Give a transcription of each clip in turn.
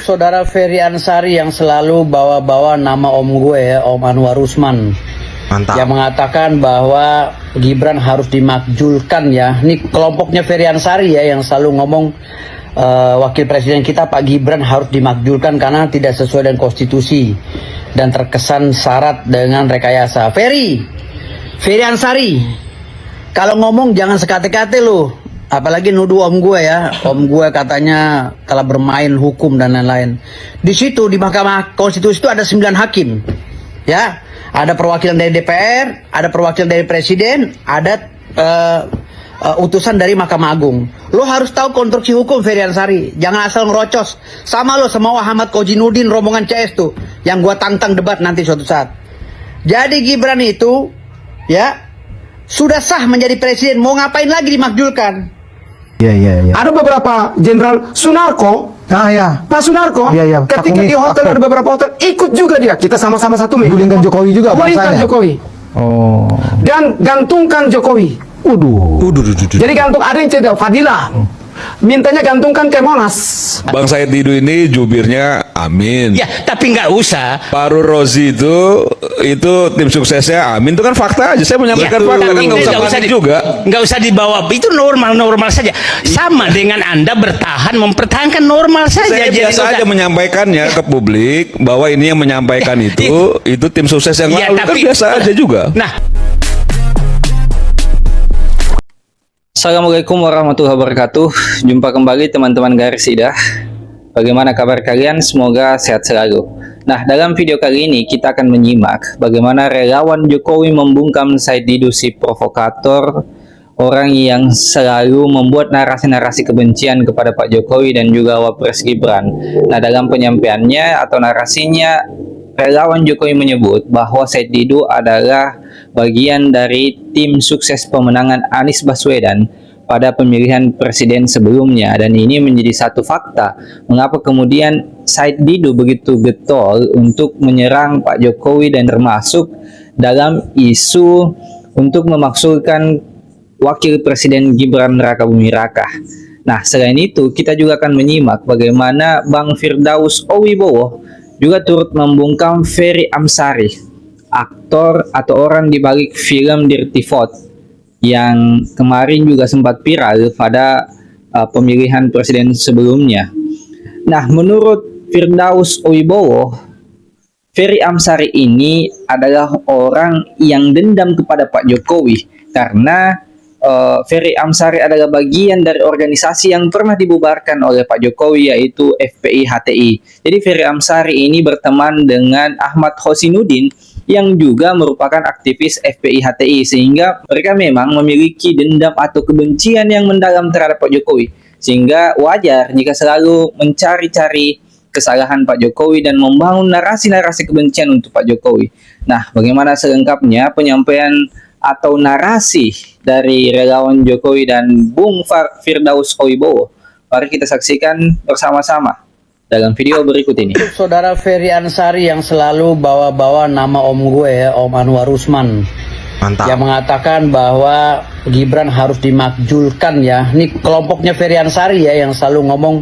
Saudara Ferry Ansari yang selalu bawa-bawa nama om gue ya, Om Anwar Usman. Mantap. Yang mengatakan bahwa Gibran harus dimakjulkan ya. Ini kelompoknya Ferry Ansari ya yang selalu ngomong wakil presiden kita Pak Gibran harus dimakjulkan karena tidak sesuai dengan konstitusi dan terkesan syarat dengan rekayasa. Ferry Ansari, kalau ngomong jangan sekate-kate loh. Apalagi nuduh om gue ya, om gue katanya telah bermain hukum dan lain-lain. Di situ di Mahkamah Konstitusi itu ada 9 hakim, ya, ada perwakilan dari DPR, ada perwakilan dari Presiden, ada utusan dari Mahkamah Agung. Lo harus tahu konstruksi hukum Ferry Ansari, jangan asal ngerocos. Sama lo sama Ahmad Kojinuddin rombongan CS tuh, yang gue tantang debat nanti suatu saat. Jadi Gibran itu, ya, sudah sah menjadi presiden, mau ngapain lagi dimakjulkan? Iya. Ada beberapa jenderal Sunarko, Pak Sunarko, ketika di hotel ada beberapa hotel ikut juga dia. Kita sama-sama satu minggu. Gulingkan Jokowi juga Gulingkan bahasanya. Jokowi. Oh. Dan gantungkan Jokowi. Waduh. Jadi gantung, ada yang cerita Fadilah mintanya gantungkan ke Monas. Bang Said Didu ini jubirnya Amin. Ya, tapi nggak usah. Paru Rozi itu tim suksesnya Amin, itu kan fakta aja. Saya menyampaikan fakta, kan nggak usah panik juga. Nggak usah dibawa, itu normal saja. Sama dengan Anda bertahan mempertahankan normal saja. Saya biasa aja menyampaikannya ke publik bahwa ini yang menyampaikan itu tim sukses yang lalu, kan biasa aja juga. Nah, Assalamualaikum warahmatullahi wabarakatuh. Jumpa kembali teman-teman garis idah. Bagaimana kabar kalian? Semoga sehat selalu. Nah, dalam video kali ini kita akan menyimak bagaimana relawan Jokowi membungkam Said Didu, si provokator, orang yang selalu membuat narasi-narasi kebencian kepada Pak Jokowi dan juga Wapres Gibran. Nah, dalam penyampaiannya atau narasinya, relawan Jokowi menyebut bahwa Said Didu adalah bagian dari tim sukses pemenangan Anies Baswedan pada pemilihan presiden sebelumnya, dan ini menjadi satu fakta mengapa kemudian Said Didu begitu getol untuk menyerang Pak Jokowi dan termasuk dalam isu untuk memaksulkan wakil presiden Gibran Rakabuming Raka. Nah, selain itu kita juga akan menyimak bagaimana Bang Firdaus Owibowo juga turut membungkam Ferry Amsari, aktor atau orang di balik film Dirty Vote yang kemarin juga sempat viral pada pemilihan presiden sebelumnya. Nah, menurut Firdaus Owibowo, Ferry Amsari ini adalah orang yang dendam kepada Pak Jokowi karena Ferry Amsari adalah bagian dari organisasi yang pernah dibubarkan oleh Pak Jokowi, yaitu FPI-HTI. Jadi Ferry Amsari ini berteman dengan Ahmad Kojinuddin yang juga merupakan aktivis FPI-HTI, sehingga mereka memang memiliki dendam atau kebencian yang mendalam terhadap Pak Jokowi, sehingga wajar jika selalu mencari-cari kesalahan Pak Jokowi dan membangun narasi-narasi kebencian untuk Pak Jokowi. Nah, bagaimana selengkapnya penyampaian atau narasi dari relawan Jokowi dan Bung Firdaus Owibowo? Mari kita saksikan bersama-sama dalam video berikut ini. Saudara Ferry Ansari yang selalu bawa-bawa nama om gue ya, Om Anwar Usman. Mantap. Yang mengatakan bahwa Gibran harus dimakjulkan ya. Ini kelompoknya Ferry Ansari ya yang selalu ngomong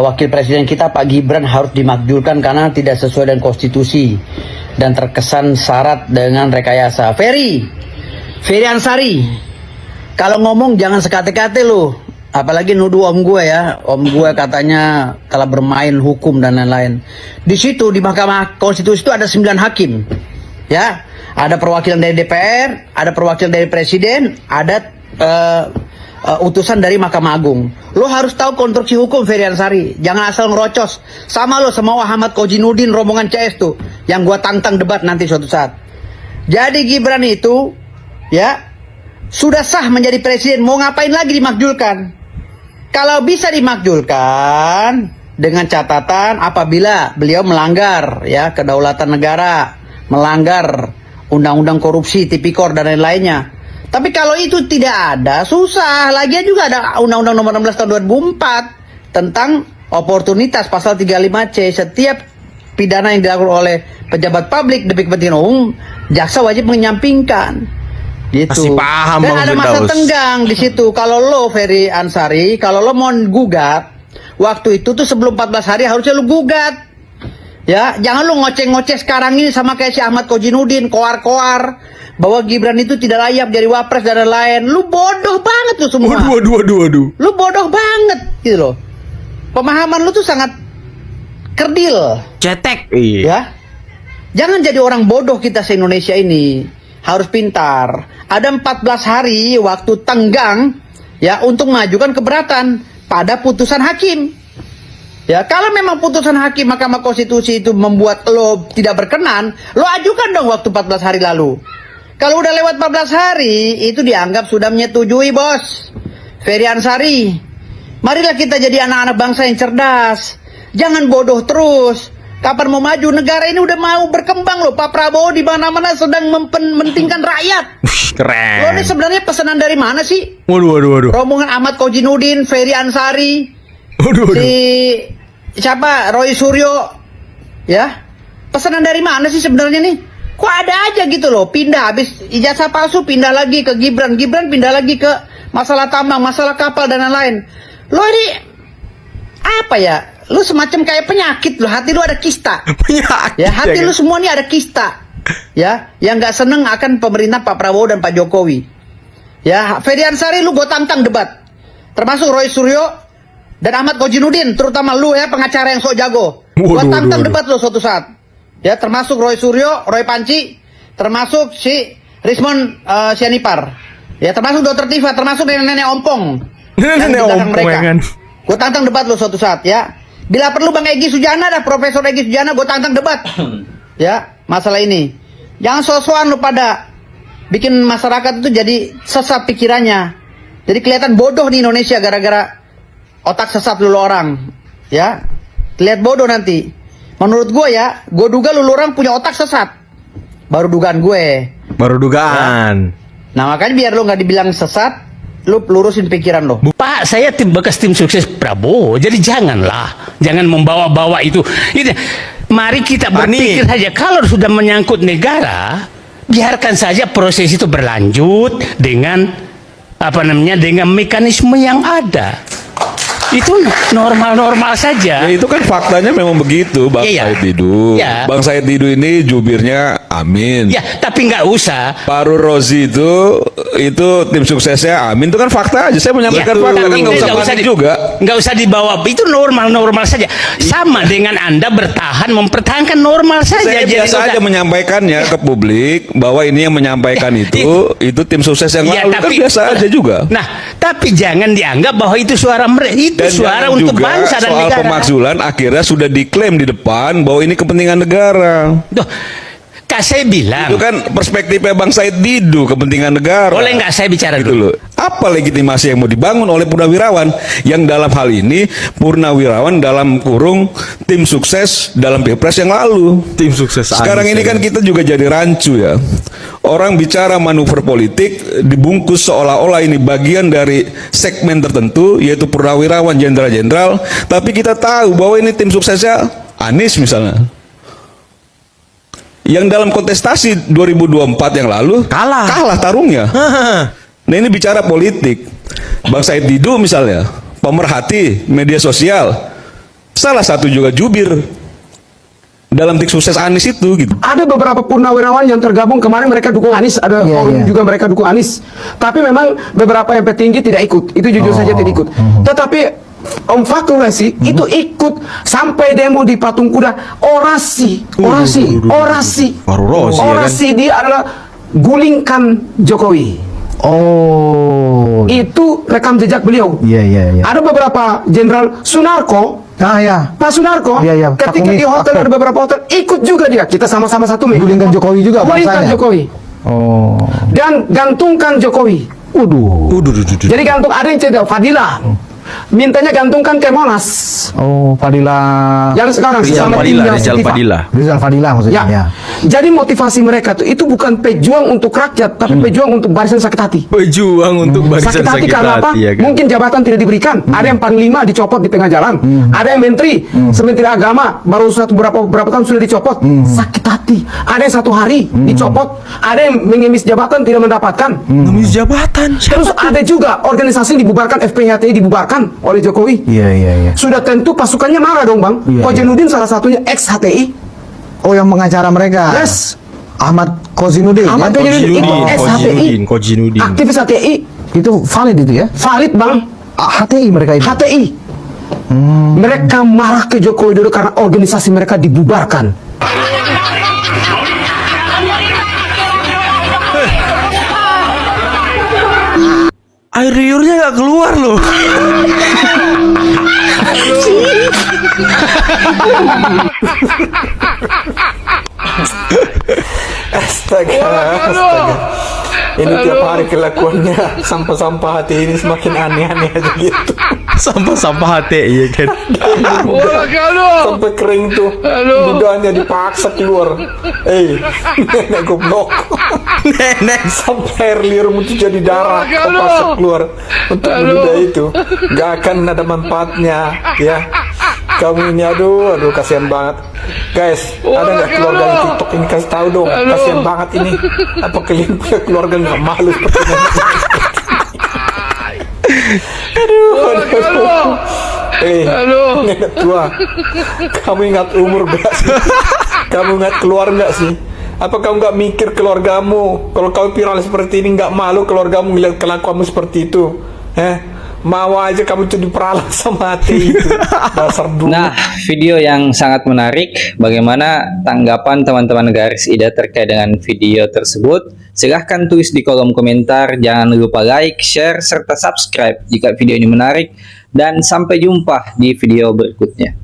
wakil presiden kita Pak Gibran harus dimakjulkan karena tidak sesuai dengan konstitusi dan terkesan syarat dengan rekayasa. Ferry Ansari, kalau ngomong jangan sekate-kate loh. Apalagi nuduh om gue ya, om gue katanya telah bermain hukum dan lain-lain. Di situ di Mahkamah Konstitusi itu ada 9 hakim, ya, ada perwakilan dari DPR, ada perwakilan dari Presiden, ada utusan dari Mahkamah Agung. Lo harus tahu konstruksi hukum Ferry Ansari, jangan asal ngerocos. Sama lo sama Ahmad Kojinuddin rombongan CS tuh, yang gue tantang debat nanti suatu saat. Jadi Gibran itu, ya, sudah sah menjadi presiden, mau ngapain lagi dimakjulkan? Kalau bisa dimakjulkan dengan catatan apabila beliau melanggar ya kedaulatan negara, melanggar undang-undang korupsi, tipikor dan lain-lainnya. Tapi kalau itu tidak ada, susah. Lagian juga ada Undang-Undang Nomor 16 Tahun 2004 tentang oportunitas pasal 35C. Setiap pidana yang dilakukan oleh pejabat publik demi kepentingan umum, jaksa wajib menyampingkan. Gitu. Masih paham dan Bang ada masa Firdaus. tenggang di situ. Kalau lo Ferry Ansari, kalau lo mau gugat, waktu itu tuh sebelum 14 hari harusnya lu gugat. Ya, jangan lu ngoceh-ngoceh sekarang ini sama kayak si Ahmad Kojinudin, koar-koar bahwa Gibran itu tidak layak jadi wapres dan lain-lain. Lu bodoh banget lu semua. Waduh. Lu bodoh banget gitu loh. Pemahaman lu tuh sangat kerdil. Cetek. Iya. Ya. Jangan jadi orang bodoh kita se-Indonesia ini. Harus pintar. Ada 14 hari waktu tenggang ya untuk mengajukan keberatan pada putusan hakim. Ya, kalau memang putusan hakim Mahkamah Konstitusi itu membuat lo tidak berkenan, lo ajukan dong waktu 14 hari lalu. Kalau udah lewat 14 hari, itu dianggap sudah menyetujui, Bos. Ferry Ansari, marilah kita jadi anak-anak bangsa yang cerdas. Jangan bodoh terus. Kapan mau maju? Negara ini udah mau berkembang loh. Pak Prabowo di mana-mana sedang mementingkan rakyat. Keren. Lo ini sebenarnya pesanan dari mana sih? Waduh. Rombongan Ahmad Kojinudin, Ferry Ansari, si siapa Roy Suryo, ya pesanan dari mana sih sebenarnya nih? Kok ada aja gitu loh, pindah habis ijazah palsu pindah lagi ke Gibran pindah lagi ke masalah tambang, masalah kapal dan lain-lain. Lo ini apa ya? Lu semacam kayak penyakit lo, hati lu ada kista. Penyakit. Ya hati ya, lu semua nih ada kista. Ya, yang nggak seneng akan pemerintah Pak Prabowo dan Pak Jokowi. Ya, Ferry Ansari lu gue tantang debat. Termasuk Roy Suryo dan Ahmad Kojinudin, terutama lu ya pengacara yang sok jago. Gua tantang debat lu suatu saat. Ya, termasuk Roy Suryo, Roy Panci, termasuk si Rismon Sianipar. Ya, termasuk Dr. Tifa, termasuk nenek-nenek ompong. Nenek ompong ya kan. Gue tantang debat lu suatu saat ya. Bila perlu Bang Egy Sujana dah, Profesor Egy Sujana gue tantang debat. Ya, masalah ini. Jangan so-soan lu pada bikin masyarakat itu jadi sesat pikirannya. Jadi kelihatan bodoh di Indonesia gara-gara otak sesat lu orang, ya, lihat bodoh nanti. Menurut gue ya, gue duga lu orang punya otak sesat. Baru dugaan gue. Baru dugaan. Nah makanya biar lu nggak dibilang sesat, lu lurusin pikiran lo. Pak, saya bekas tim sukses Prabowo, jadi jangan membawa-bawa itu. Mari kita berpikir saja, kalau sudah menyangkut negara, biarkan saja proses itu berlanjut dengan dengan mekanisme yang ada. Itu normal-normal saja. Ya itu kan faktanya memang begitu, Bang Iya. Said Didu. Iya. Bang Said Didu ini jubirnya Amin. Ya, tapi nggak usah. Paru Rozi itu tim suksesnya Amin, itu kan fakta aja. Saya menyampaikan fakta, kan nggak usah panik juga. Nggak usah dibawa. Itu normal saja. Sama dengan Anda mempertahankan normal saja. Saya Jadi biasa aja menyampaikannya ke publik bahwa ini yang menyampaikan itu tim sukses yang Ya, lalu, kan biasa aja juga. Nah, tapi jangan dianggap bahwa itu suara mereka. Itu Dan suara jangan untuk juga bangsa dan soal negara. pemakzulan akhirnya sudah diklaim di depan bahwa ini kepentingan negara. Duh, Kak, saya bilang. Itu kan perspektifnya Bang Said Didu, kepentingan negara. Boleh nggak saya bicara Gitu dulu? loh. Apa legitimasi yang mau dibangun oleh Purnawirawan yang dalam hal ini Purnawirawan dalam kurung tim sukses dalam Pilpres yang lalu. Tim sukses Sekarang Anies, ini ya kan kita juga jadi rancu ya. Orang bicara manuver politik dibungkus seolah-olah ini bagian dari segmen tertentu, yaitu Purnawirawan, jenderal-jenderal. Tapi kita tahu bahwa ini tim suksesnya Anies misalnya. Yang dalam kontestasi 2024 yang lalu kalah tarungnya. Nah ini bicara politik. Bang Said Didu misalnya, pemerhati media sosial, salah satu juga jubir dalam tim sukses Anies itu gitu. Ada beberapa purnawirawan yang tergabung kemarin, mereka dukung Anies, ada forum juga mereka dukung Anies. Tapi memang beberapa yang petinggi tidak ikut. Itu jujur saja tidak ikut. Tetapi Om Fakulasi itu ikut sampai demo di Patung Kuda, orasi. Paru Rozi, ya kan? Orasi dia adalah gulingkan Jokowi. Oh. Itu rekam jejak beliau. Iya. Ada beberapa jenderal Sunarko. Pak Sunarko, ketika di hotel ada beberapa hotel, ikut juga dia. Kita sama-sama satu nih. Gulingkan Jokowi juga, Gulingkan bangsanya. Jokowi. Oh. Dan gantungkan Jokowi. Waduh. Jadi gantung, ada yang cedera, Fadila. Mintanya gantungkan ke Monas. Oh, Fadila. Yang sekarang sama timnya Setifa. Rizal Fadila maksudnya. Ya. Jadi motivasi mereka itu bukan pejuang untuk rakyat, tapi pejuang untuk barisan sakit hati. Pejuang untuk barisan Sakit hati karena apa? ya kan? Mungkin jabatan tidak diberikan. Ada yang panglima dicopot di tengah jalan. Ada yang menteri, Menteri Agama baru berapa tahun sudah dicopot. Sakit hati. Ada yang 1 hari dicopot. Ada yang mengemis jabatan tidak mendapatkan. Ngemis jabatan. Terus ada juga organisasi dibubarkan, FPHTI dibubarkan. dibubarkan oleh Jokowi. Iya. Sudah tentu pasukannya marah dong bang. Iya, Kojenudin salah satunya ex HTI. Oh, yang pengacara mereka. Yes. Ahmad Kozinudin. Ahmad ya? Kozinudin itu ex HTI. Kozinudin. Aktivis HTI. Itu valid itu ya? Valid bang. HTI mereka itu. HTI. Mereka marah ke Joko Widodo karena organisasi mereka dibubarkan. Air liurnya nggak keluar loh. Astaga. Ini tiap hari kelakuannya sampah-sampah hati ini semakin aneh-aneh aja gitu. Sampah-sampah HTI ya kan. Sampai kering tuh. Dudanya dipaksa keluar. Nenek goblok. Nenek. Sampai air liurmu tuh jadi darah. Kau paksa keluar untuk menduda itu. Gak akan ada manfaatnya, ya. Kamu ini aduh kasihan banget. Guys, ada nggak keluarga di TikTok ini, kasih tahu dong. Kasihan banget ini. Apa kalian punya keluarga nggak malu seperti ini? Aduh. Nenek tua. Kamu ingat umur gak sih? Kamu ingat keluar nggak sih? Apa kamu nggak mikir keluargamu? Kalau kamu viral seperti ini, nggak malu keluargamu melihat kelakuanmu seperti itu? Mau aja kamu tuh diperalat sama hati itu. Dasar dulu. Nah, video yang sangat menarik. Bagaimana tanggapan teman-teman Garis Ida terkait dengan video tersebut? Silahkan tulis di kolom komentar. Jangan lupa like, share, serta subscribe jika video ini menarik. Dan sampai jumpa di video berikutnya.